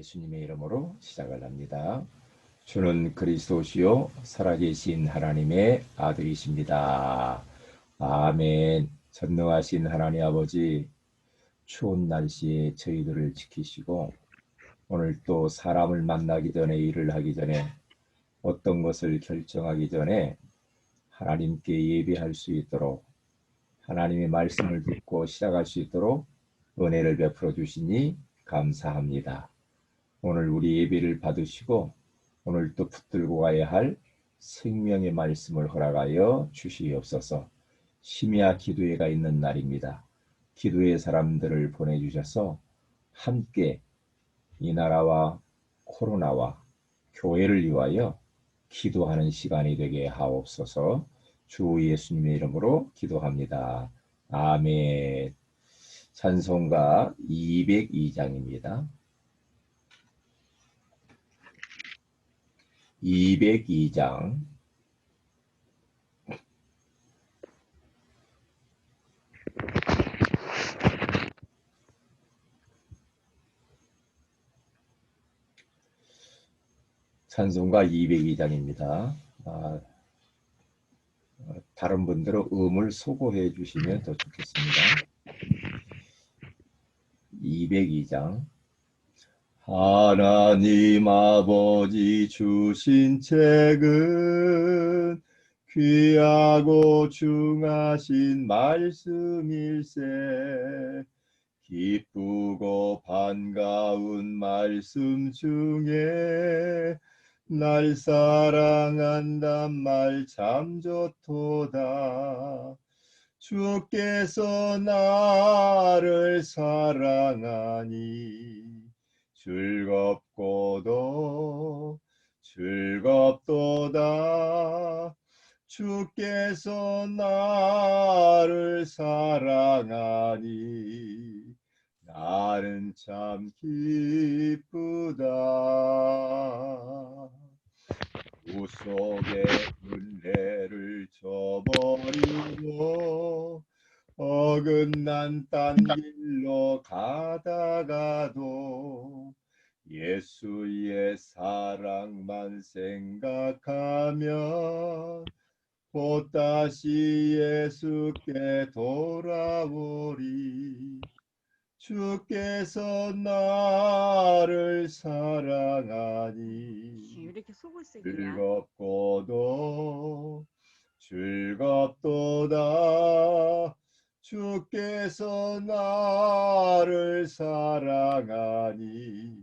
예수님의 이름으로 시작을 합니다. 주는 그리스도시요 살아계신 하나님의 아들이십니다. 아멘. 전능하신 하나님 아버지, 추운 날씨에 저희들을 지키시고 오늘 또 사람을 만나기 전에, 일을 하기 전에, 어떤 것을 결정하기 전에 하나님께 예배할 수 있도록, 하나님의 말씀을 듣고 시작할 수 있도록 은혜를 베풀어 주시니 감사합니다. 오늘 우리 예배를 받으시고 오늘 또 붙들고 가야 할 생명의 말씀을 허락하여 주시옵소서. 심야 기도회가 있는 날입니다. 기도회 사람들을 보내주셔서 함께 이 나라와 코로나와 교회를 위하여 기도하는 시간이 되게 하옵소서. 주 예수님의 이름으로 기도합니다. 아멘. 찬송가 202장입니다. 202장. 찬송가 202장입니다. 다른 분들은 음을 소거해 주시면 더 좋겠습니다. 202장. 하나님 아버지 주신 책은 귀하고 중하신 말씀일세. 기쁘고 반가운 말씀 중에 날 사랑한단 말 참 좋도다. 주께서 나를 사랑하니 즐겁도다. 주께서 나를 사랑하니 나는 참 기쁘다. 주 속의 은혜를 저버리고 어긋난 딴 길로 가다가도 예수의 사랑만 생각하면 곧 다시 예수께 돌아오리. 주께서 나를 사랑하니 즐겁도다. 주께서 나를 사랑하니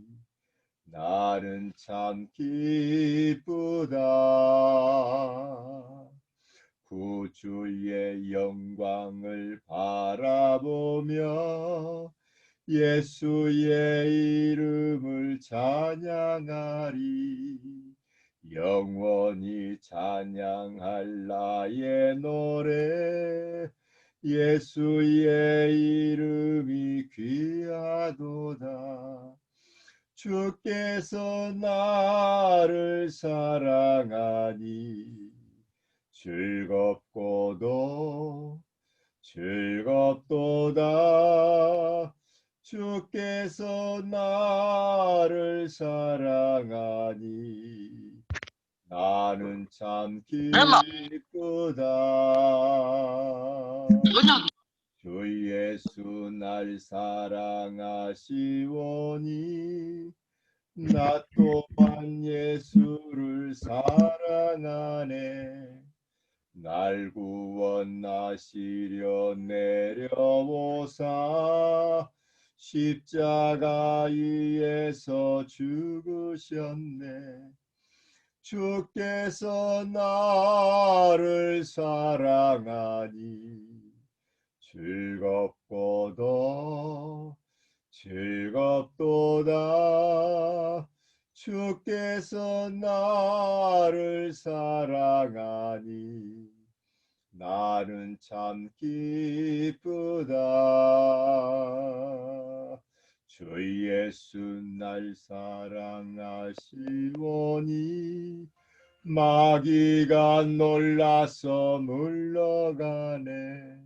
나는 참 기쁘다. 구주의 영광을 바라보며 예수의 이름을 찬양하리. 영원히 찬양할 나의 노래, 예수의 이름이 귀하도다. 주께서 나를 사랑하니 즐겁도다. 주께서 나를 사랑하니 나는 참 기쁘다. 주 예수 날 사랑하시오니 나 또한 예수를 사랑하네. 날 구원하시려 내려오사 십자가 위에서 죽으셨네. 주께서 나를 사랑하니 즐겁도다. 주께서 나를 사랑하니 나는 참 기쁘다. 주 예수 날 사랑하시오니 마귀가 놀라서 물러가네.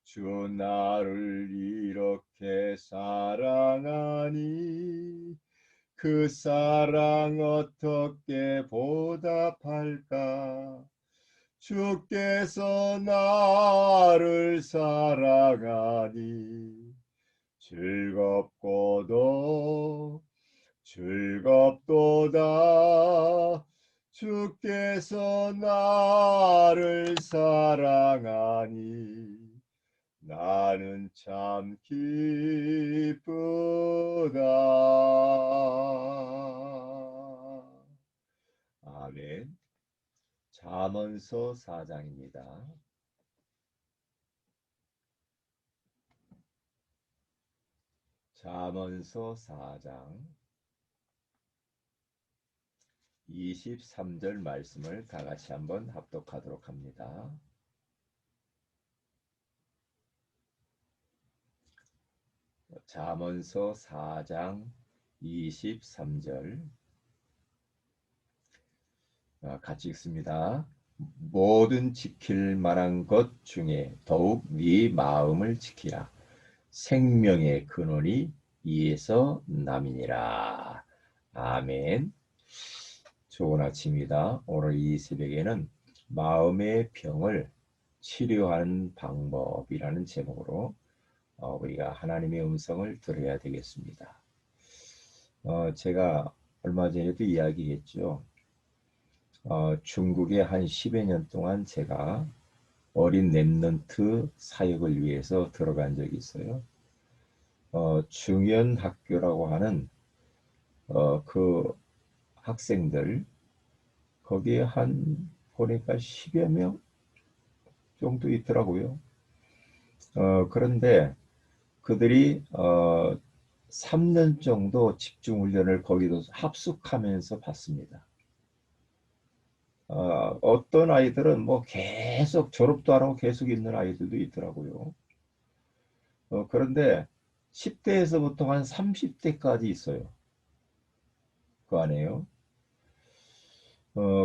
주 나를 이렇게 사랑하니 그 사랑 어떻게 보답할까? 주께서 나를 사랑하니 즐겁도다 주께서 나를 사랑하니 나는 참 기쁘다. 아멘. 잠언서 4장입니다. 잠언서 4장 23절 말씀을 다 같이 한번 합독하도록 합니다. 잠언서 4장 23절 같이 읽습니다. 모든 지킬 만한 것 중에 더욱 네 마음을 지키라. 생명의 근원이 이에서 남이니라. 아멘. 좋은 아침이다. 오늘 이 새벽에는 마음의 병을 치료하는 방법이라는 제목으로 우리가 하나님의 음성을 들어야 되겠습니다. 제가 얼마 전에도 이야기했죠. 중국에 한 10여 년 동안 제가 어린 랩런트 사역을 위해서 들어간 적이 있어요. 중연학교라고 하는 그 학생들 거기에 한 보니까 10여 명 정도 있더라고요. 그런데 그들이 3년 정도 집중훈련을 거기도 합숙하면서 받습니다. 어떤 아이들은 뭐 계속 졸업도 안 하고 계속 있는 아이들도 있더라고요. 그런데 10대에서부터 한 30대까지 있어요. 그 안에요.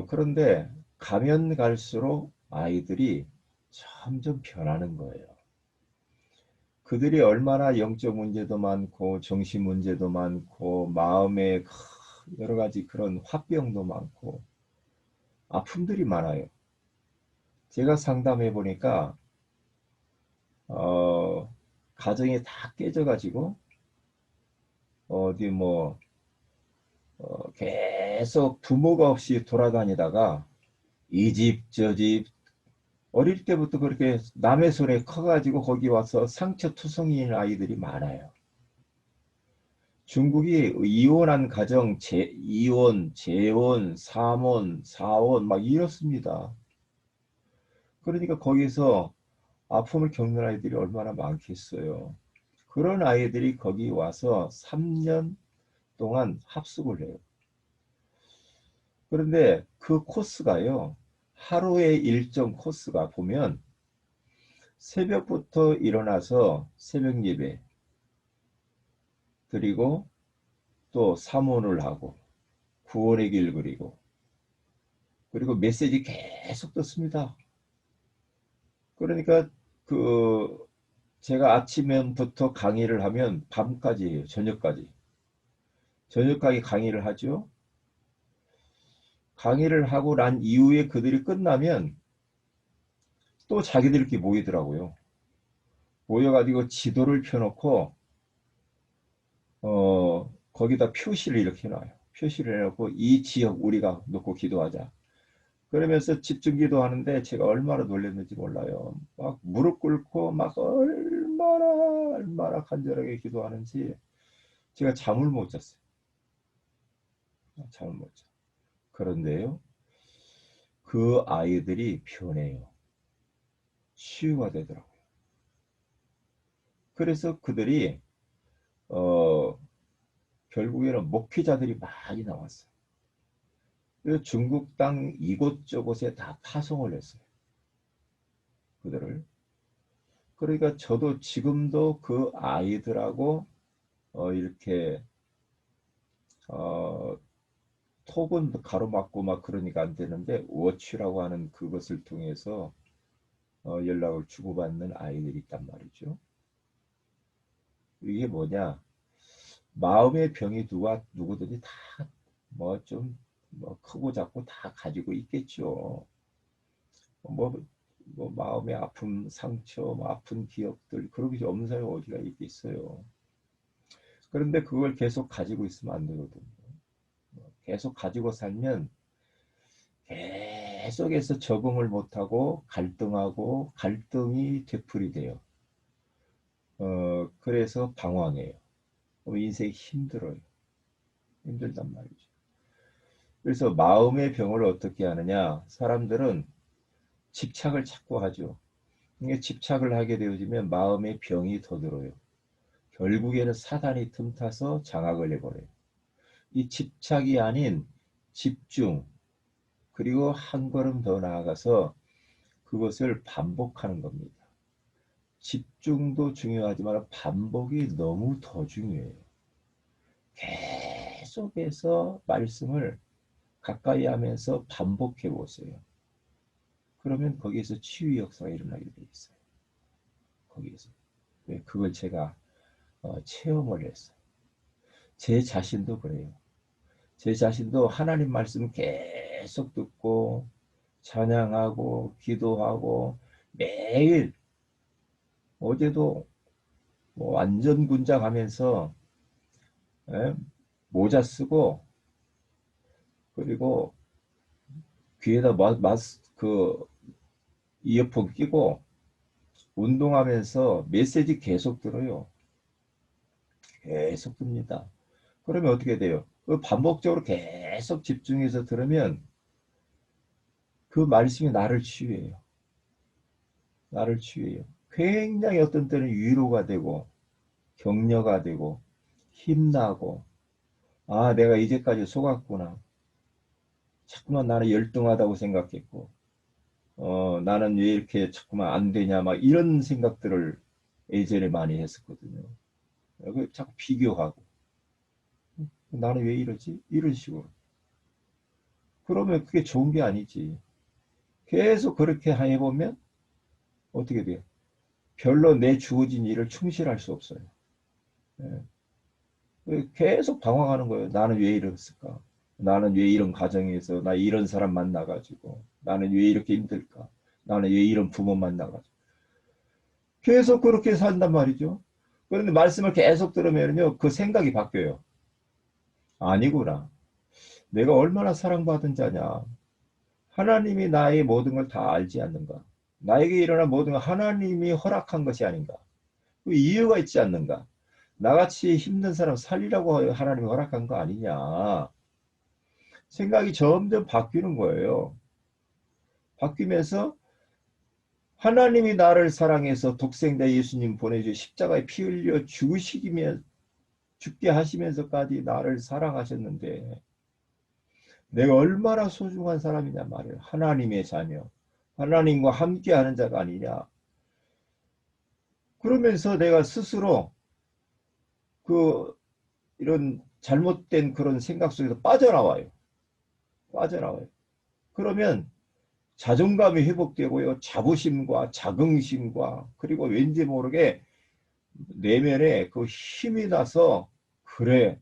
그런데 가면 갈수록 아이들이 점점 변하는 거예요. 그들이 얼마나 영적 문제도 많고 정신 문제도 많고 마음에 여러 가지 그런 화병도 많고 아픔들이 많아요. 제가 상담해 보니까 가정이 다 깨져가지고 어디 뭐 계속 부모가 없이 돌아다니다가 이 집 저 집 어릴 때부터 그렇게 남의 손에 커가지고 거기 와서 상처투성이인 아이들이 많아요. 중국이 이혼한 가정 이혼, 재혼, 삼혼, 사혼 막 이렇습니다. 그러니까 거기서 아픔을 겪는 아이들이 얼마나 많겠어요. 그런 아이들이 거기 와서 3년 동안 합숙을 해요. 그런데 그 코스가요. 하루의 일정 코스가 보면 새벽부터 일어나서 새벽 예배 드리고 또 삼원을 하고 구원의 길 그리고 메시지 계속 듣습니다. 그러니까 그 제가 아침부터 강의를 하면 밤까지 해요. 저녁까지 강의를 하죠. 강의를 하고 난 이후에 그들이 끝나면 또 자기들끼리 모이더라고요. 모여가지고 지도를 펴놓고 거기다 표시를 이렇게 놔요. 표시를 해놓고 이 지역 우리가 놓고 기도하자. 그러면서 집중 기도하는데 제가 얼마나 놀랐는지 몰라요. 막 무릎 꿇고 막 얼마나 간절하게 기도하는지 제가 잠을 못 잤어요. 잠을 못 자. 그런데요, 그 아이들이 변해요. 치유가 되더라고요. 그래서 그들이 어, 결국에는 목회자들이 많이 나왔어요. 그래서 중국 땅 이곳저곳에 다 파송을 했어요. 그들을. 그러니까 저도 지금도 그 아이들하고 이렇게 어, 톡은 가로막고 막 그러니까 안 되는데 워치라고 하는 그것을 통해서 연락을 주고받는 아이들이 있단 말이죠. 이게 뭐냐? 마음의 병이 누구든지 다 뭐 좀 뭐 크고 작고 다 가지고 있겠죠. 뭐, 뭐 마음의 아픔, 상처, 뭐 아픈 기억들 그런 게 없는 사람이 어디가 있겠어요. 그런데 그걸 계속 가지고 있으면 안 되거든요. 계속 가지고 살면 계속해서 적응을 못하고 갈등하고 갈등이 되풀이 돼요. 그래서 방황해요. 인생이 힘들어요. 힘들단 말이죠. 그래서 마음의 병을 어떻게 하느냐? 사람들은 집착을 자꾸 하죠. 이게 집착을 하게 되어지면 마음의 병이 더 들어요. 결국에는 사단이 틈타서 장악을 해버려요. 이 집착이 아닌 집중, 그리고 한 걸음 더 나아가서 그것을 반복하는 겁니다. 집중도 중요하지만 반복이 너무 더 중요해요. 계속해서 말씀을 가까이 하면서 반복해 보세요. 그러면 거기에서 치유 역사가 일어나게 돼 있어요. 거기에서. 그걸 제가 체험을 했어요. 제 자신도 그래요. 제 자신도 하나님 말씀 계속 듣고 찬양하고 기도하고 매일 어제도 뭐 완전 군장하면서 예? 모자 쓰고 그리고 귀에다 그 이어폰 끼고 운동하면서 메시지 계속 들어요. 계속 듭니다. 그러면 어떻게 돼요? 그 반복적으로 계속 집중해서 들으면 그 말씀이 나를 치유해요. 나를 치유해요. 굉장히 어떤 때는 위로가 되고 격려가 되고 힘나고 아 내가 이제까지 속았구나. 자꾸만 나는 열등하다고 생각했고 나는 왜 이렇게 자꾸만 안 되냐 막 이런 생각들을 예전에 많이 했었거든요. 자꾸 비교하고 나는 왜 이러지? 이런 식으로. 그러면 그게 좋은 게 아니지. 계속 그렇게 해보면 어떻게 돼요? 별로 내 주어진 일을 충실할 수 없어요. 예. 계속 방황하는 거예요. 나는 왜 이랬을까? 나는 왜 이런 가정에서 나 이런 사람 만나가지고 나는 왜 이렇게 힘들까? 나는 왜 이런 부모 만나가지고 계속 그렇게 산단 말이죠. 그런데 말씀을 계속 들으면요 그 생각이 바뀌어요. 아니구나. 내가 얼마나 사랑받은 자냐. 하나님이 나의 모든 걸 다 알지 않는가? 나에게 일어난 모든 걸 하나님이 허락한 것이 아닌가? 그 이유가 있지 않는가? 나같이 힘든 사람 살리라고 하나님이 허락한 거 아니냐? 생각이 점점 바뀌는 거예요. 바뀌면서 하나님이 나를 사랑해서 독생자 예수님 보내주 십자가에 피 흘려 죽으시기면 죽게 하시면서까지 나를 사랑하셨는데 내가 얼마나 소중한 사람이냐 말이에요. 하나님의 자녀. 하나님과 함께하는 자가 아니냐. 그러면서 내가 스스로 그 이런 잘못된 그런 생각 속에서 빠져나와요. 빠져나와요. 그러면 자존감이 회복되고요. 자부심과 자긍심과 그리고 왠지 모르게 내면에 그 힘이 나서 그래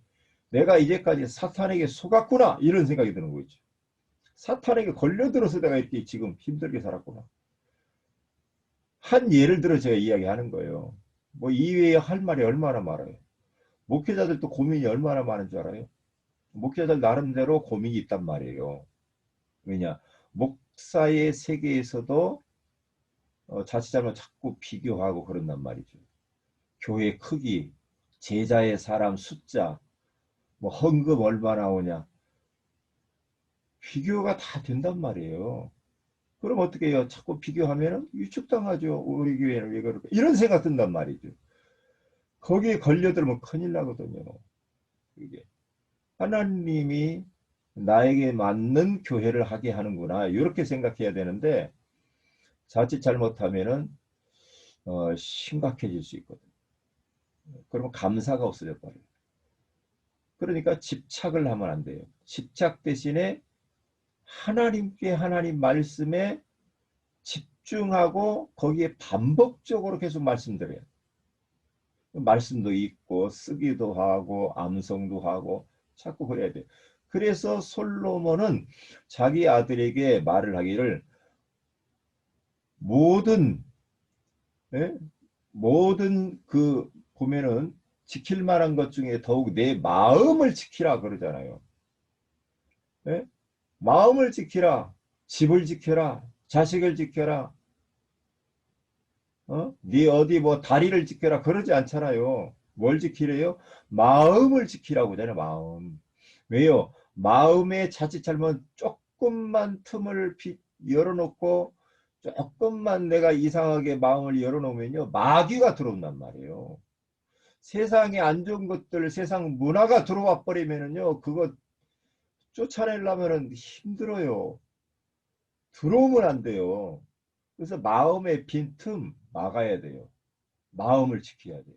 내가 이제까지 사탄에게 속았구나 이런 생각이 드는 거죠. 사탄에게 걸려들어서 내가 이렇게 지금 힘들게 살았구나. 한 예를 들어 제가 이야기하는 거예요. 뭐 이외에 할 말이 얼마나 많아요. 목회자들도 고민이 얼마나 많은 줄 알아요? 목회자들 나름대로 고민이 있단 말이에요. 왜냐? 목사의 세계에서도 자칫 잘못 자꾸 비교하고 그런단 말이죠. 교회 크기, 제자의 사람 숫자, 뭐 헌금 얼마나 오냐. 비교가 다 된단 말이에요. 그럼 어떻게 해요? 자꾸 비교하면 위축당하죠. 우리 교회는 왜 그럴까? 이런 생각 든단 말이죠. 거기에 걸려들면 큰일 나거든요. 이게 하나님이 나에게 맞는 교회를 하게 하는구나. 이렇게 생각해야 되는데 자칫 잘못하면은 심각해질 수 있거든요. 그러면 감사가 없어져 버려요. 그러니까 집착을 하면 안 돼요. 집착 대신에 하나님께 하나님 말씀에 집중하고 거기에 반복적으로 계속 말씀드려요. 말씀도 읽고 쓰기도 하고 암송도 하고 자꾸 그래야 돼. 그래서 솔로몬은 자기 아들에게 말을 하기를 모든 예? 모든 그 보면은 지킬 만한 것 중에 더욱 내 마음을 지키라 그러잖아요. 예? 마음을 지키라. 집을 지켜라. 자식을 지켜라. 네 어디 뭐 다리를 지켜라 그러지 않잖아요. 뭘 지키래요? 마음을 지키라고 하잖아요. 마음. 왜요? 마음에 자칫 잘못 조금만 틈을 열어놓고 조금만 내가 이상하게 마음을 열어놓으면요. 마귀가 들어온단 말이에요. 세상에 안 좋은 것들, 세상 문화가 들어와 버리면은요. 그거 쫓아내려면은 힘들어요. 들어오면 안 돼요. 그래서 마음의 빈틈 막아야 돼요. 마음을 지켜야 돼요.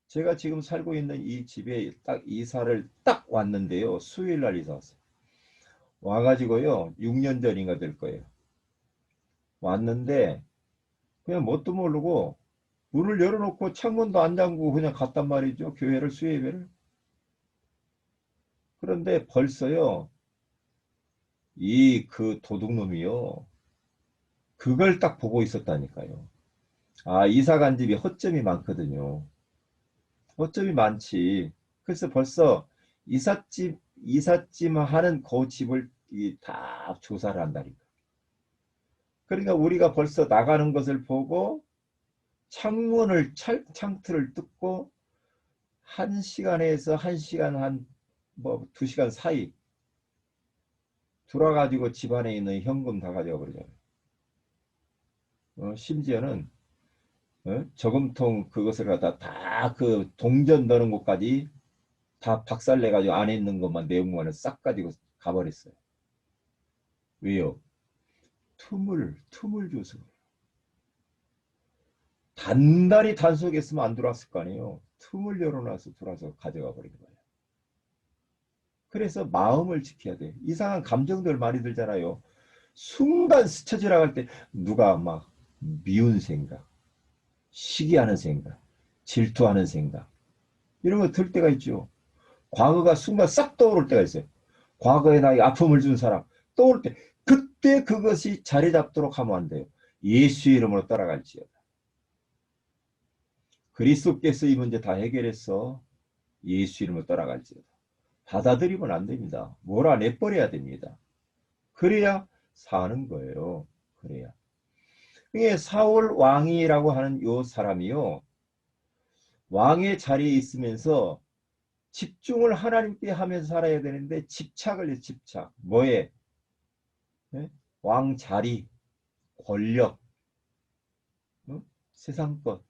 제가 지금 살고 있는 이 집에 딱 이사를 딱 왔는데요. 수요일 날 이사 왔어요. 와가지고요. 6년 전인가 될 거예요. 왔는데 그냥 뭣도 모르고 문을 열어놓고 창문도 안 잠그고 그냥 갔단 말이죠. 교회를 수요예배를. 그런데 벌써요. 이 그 도둑놈이요. 그걸 딱 보고 있었다니까요. 아, 이사 간 집이 허점이 많거든요. 허점이 많지. 그래서 벌써 이삿짐 하는 그 집을 다 조사를 한다니까. 그러니까 우리가 벌써 나가는 것을 보고 창틀을 뜯고 1시간에서 1시간 한 뭐 2시간 사이 돌아가지고 집안에 있는 현금 다 가져가 버리잖아요. 심지어는 저금통 그것을 갖다 다 그 동전 넣는 곳까지 다 박살내가지고 안에 있는 것만 내용만을 싹 가지고 가버렸어요. 왜요? 틈을 줘서. 단단히 단속했으면 안 들어왔을 거 아니에요. 틈을 열어놔서 들어와서 가져가 버린 거예요. 그래서 마음을 지켜야 돼. 이상한 감정들 많이 들잖아요. 순간 스쳐 지나갈 때 누가 막 미운 생각, 시기하는 생각, 질투하는 생각 이런 거 들 때가 있죠. 과거가 순간 싹 떠오를 때가 있어요. 과거에 나에게 아픔을 준 사람 떠올 때 그때 그것이 자리 잡도록 하면 안 돼요. 예수의 이름으로 따라갈지어다. 그리스도께서 이 문제 다 해결했어. 예수 이름으로 따라갈지어다. 받아들이면 안 됩니다. 몰아내버려야 됩니다. 그래야 사는 거예요. 그래야. 이게 사울 왕이라고 하는 요 사람이요. 왕의 자리에 있으면서 집중을 하나님께 하면서 살아야 되는데 집착을 해, 집착. 뭐에? 네? 왕 자리, 권력, 세상 것.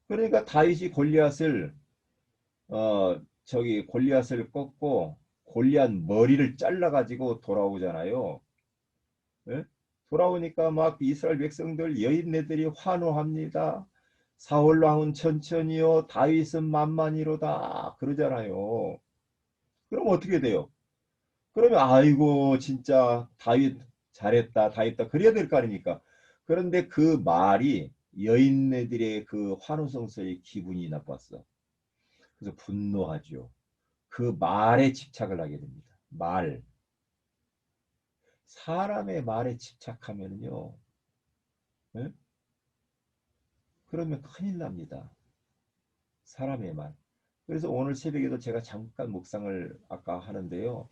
그러니까 다윗이 골리앗을 꺾고 골리앗 머리를 잘라가지고 돌아오잖아요. 예? 돌아오니까 막 이스라엘 백성들 여인네들이 환호합니다. 사울 왕은 천천히요, 다윗은 만만히로다 그러잖아요. 그럼 어떻게 돼요? 그러면 아이고 진짜 다윗 잘했다, 다윗다 그래야 될 거 아닙니까? 그런데 그 말이 여인네들의 그 환호성소에 기분이 나빴어. 그래서 분노하죠. 그 말에 집착을 하게 됩니다. 말. 사람의 말에 집착하면요. 예? 그러면 큰일 납니다. 사람의 말. 그래서 오늘 새벽에도 제가 잠깐 묵상을 아까 하는데요.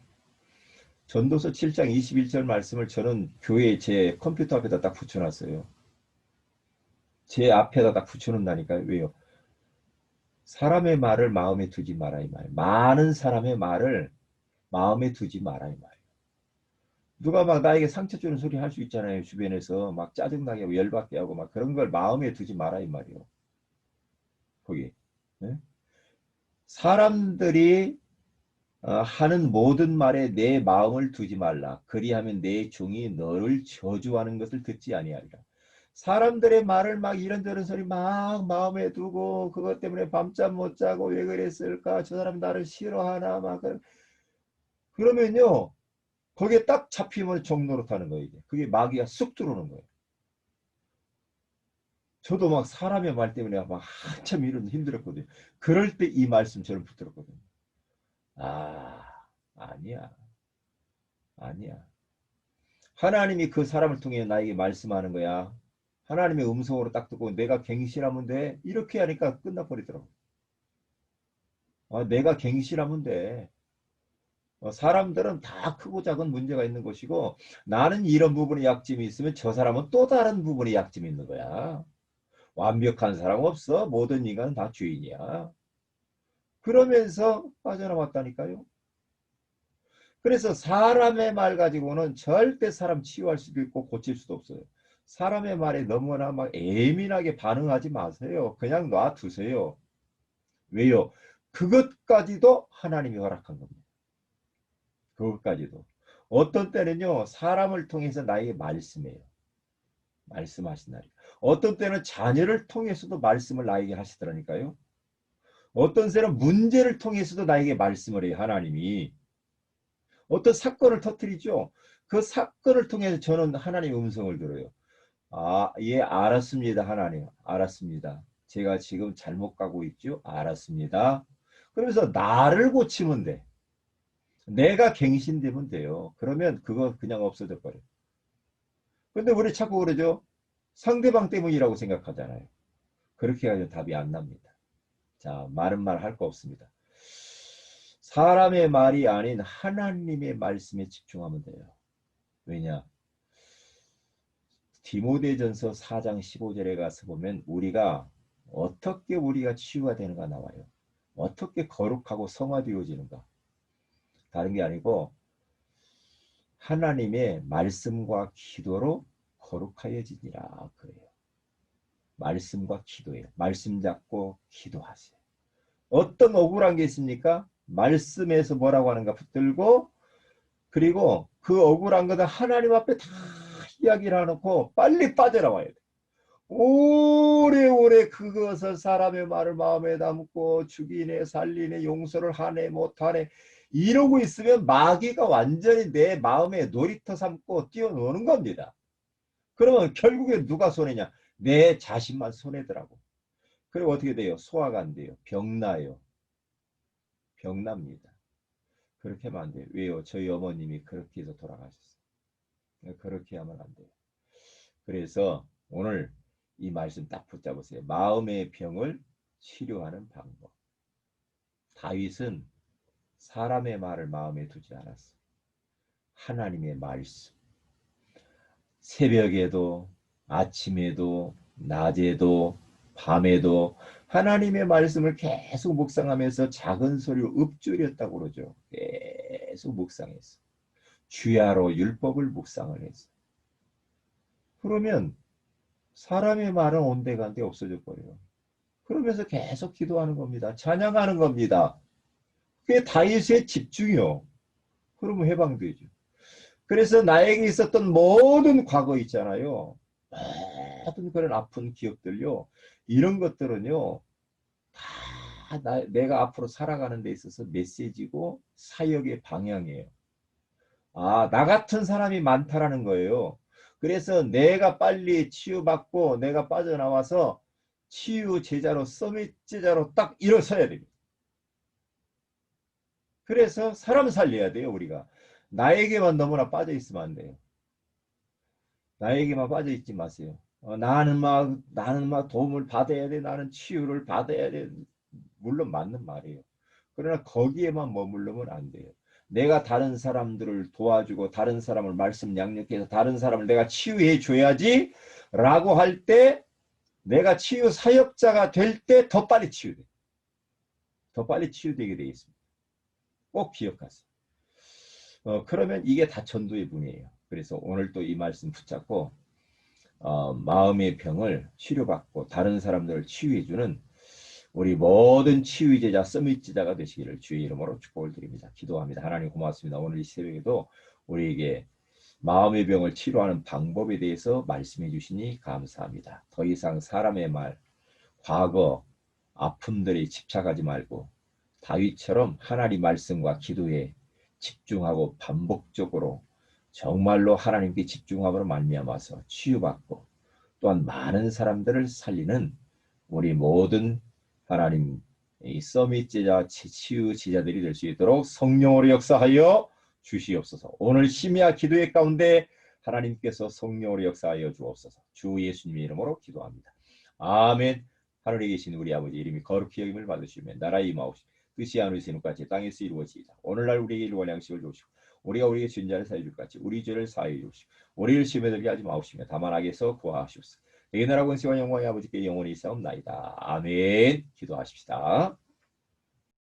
전도서 7장 21절 말씀을 저는 교회 제 컴퓨터 앞에다 딱 붙여놨어요. 제 앞에다 딱 붙여놓는다니까요. 왜요? 사람의 말을 마음에 두지 마라 이 말. 많은 사람의 말을 마음에 두지 마라 이 말. 누가 막 나에게 상처 주는 소리 할 수 있잖아요. 주변에서 막 짜증나게 하고 열받게 하고 막 그런 걸 마음에 두지 마라 이 말이요. 거기. 네? 사람들이 하는 모든 말에 내 마음을 두지 말라. 그리하면 내 종이 너를 저주하는 것을 듣지 아니하리라. 사람들의 말을 막 이런저런 소리 막 마음에 두고 그것 때문에 밤잠 못 자고 왜 그랬을까? 저 사람 나를 싫어하나? 막 그러면요. 거기에 딱 잡히면 종노릇 하는 거예요. 이게. 그게 마귀가 쑥 들어오는 거예요. 저도 막 사람의 말 때문에 막 한참 이런 힘들었거든요. 그럴 때 이 말씀 저는 붙들었거든요. 아, 아니야. 아니야. 하나님이 그 사람을 통해 나에게 말씀하는 거야. 하나님의 음성으로 딱 듣고 내가 갱신하면 돼. 이렇게 하니까 끝나버리더라고. 내가 갱신하면 돼. 사람들은 다 크고 작은 문제가 있는 것이고 나는 이런 부분에 약점이 있으면 저 사람은 또 다른 부분에 약점이 있는 거야. 완벽한 사람 없어. 모든 인간은 다 죄인이야. 그러면서 빠져나왔다니까요. 그래서 사람의 말 가지고는 절대 사람 치유할 수도 있고 고칠 수도 없어요. 사람의 말에 너무나 막 예민하게 반응하지 마세요. 그냥 놔두세요. 왜요? 그것까지도 하나님이 허락한 겁니다. 그것까지도. 어떤 때는요, 사람을 통해서 나에게 말씀해요. 말씀하신다니까. 어떤 때는 자녀를 통해서도 말씀을 나에게 하시더라니까요. 어떤 때는 문제를 통해서도 나에게 말씀을 해요, 하나님이. 어떤 사건을 터뜨리죠. 그 사건을 통해서 저는 하나님의 음성을 들어요. 예, 알았습니다, 하나님. 알았습니다. 제가 지금 잘못 가고 있죠? 알았습니다. 그러면서 나를 고치면 돼. 내가 갱신되면 돼요. 그러면 그거 그냥 없어져 버려요. 근데 우리 자꾸 그러죠. 상대방 때문이라고 생각하잖아요. 그렇게 하면 답이 안 납니다. 자, 말은 말 할 거 없습니다. 사람의 말이 아닌 하나님의 말씀에 집중하면 돼요. 왜냐? 디모데전서 4장 15절에 가서 보면 어떻게 우리가 치유가 되는가 나와요. 어떻게 거룩하고 성화되어지는가. 다른 게 아니고 하나님의 말씀과 기도로 거룩하여지니라 그래요. 말씀과 기도예요. 말씀 잡고 기도하세요. 어떤 억울한 게 있습니까? 말씀에서 뭐라고 하는가 붙들고 그리고 그 억울한 거는 하나님 앞에 다 이야기를 해놓고 빨리 빠져나와야 돼. 오래오래 그것을 사람의 말을 마음에 담고 죽이네 살리네 용서를 하네 못하네 이러고 있으면 마귀가 완전히 내 마음에 놀이터 삼고 뛰어노는 겁니다. 그러면 결국에 누가 손해냐? 내 자신만 손해더라고. 그리고 어떻게 돼요? 소화가 안 돼요. 병나요. 병납니다. 그렇게 하면 안 돼요. 왜요? 저희 어머님이 그렇게 해서 돌아가셨어요. 그렇게 하면 안 돼요. 그래서 오늘 이 말씀 딱 붙잡으세요. 마음의 병을 치료하는 방법. 다윗은 사람의 말을 마음에 두지 않았어. 하나님의 말씀. 새벽에도 아침에도 낮에도 밤에도 하나님의 말씀을 계속 묵상하면서 작은 소리로 읊조렸다고 그러죠. 계속 묵상했어. 주야로 율법을 묵상을 했어. 그러면 사람의 말은 온데간데 없어져 버려요. 그러면서 계속 기도하는 겁니다. 찬양하는 겁니다. 그게 다윗의 집중이요. 그러면 해방되죠. 그래서 나에게 있었던 모든 과거 있잖아요. 모든 그런 아픈 기억들요. 이런 것들은요. 다 내가 앞으로 살아가는 데 있어서 메시지고 사역의 방향이에요. 나 같은 사람이 많다라는 거예요. 그래서 내가 빨리 치유받고 내가 빠져나와서 치유 제자로 서밋 제자로 딱 일어서야 됩니다. 그래서 사람 살려야 돼요, 우리가. 나에게만 너무나 빠져 있으면 안 돼요. 나에게만 빠져 있지 마세요. 나는 막 도움을 받아야 돼. 나는 치유를 받아야 돼. 물론 맞는 말이에요. 그러나 거기에만 머무르면 안 돼요. 내가 다른 사람들을 도와주고 다른 사람을 말씀 양육해서 다른 사람을 내가 치유해 줘야지 라고 할 때 내가 치유 사역자가 될 때 더 빨리 치유돼. 더 빨리 치유되게 되어 있습니다. 꼭 기억하세요. 그러면 이게 다 전도의 분이에요. 그래서 오늘 또 이 말씀 붙잡고 마음의 병을 치료받고 다른 사람들을 치유해주는 우리 모든 치유제자 서밋제자가 되시기를 주의 이름으로 축복을 드립니다. 기도합니다. 하나님 고맙습니다. 오늘 이 새벽에도 우리에게 마음의 병을 치료하는 방법에 대해서 말씀해 주시니 감사합니다. 더 이상 사람의 말, 과거, 아픔들에 집착하지 말고 다윗처럼 하나님 말씀과 기도에 집중하고 반복적으로 정말로 하나님께 집중함으로 말미암아서 치유받고 또한 많은 사람들을 살리는 우리 모든 하나님 이 서밋 제자 치유 제자들이 될 수 있도록 성령으로 역사하여 주시옵소서. 오늘 심야 기도의 가운데 하나님께서 성령으로 역사하여 주옵소서. 주 예수님의 이름으로 기도합니다. 아멘. 하늘에 계신 우리 아버지 이름이 거룩히 여김을 받으시면 나라의 임하옵시고 뜻이 하늘에서 이룬 것 같이 땅에서 이루어지이다. 오늘날 우리에게 일용할 양식을 주옵시고 우리가 우리에게 진 자를 사해 줄 것 같이 우리 죄를 사해 주옵시고 우리를 시험에 들게 하지 마옵시며 다만 악에서 구하옵소서. 내 나라 권세와 영광의 아버지께 영원히 있사옵나이다. 아멘. 기도하십시다.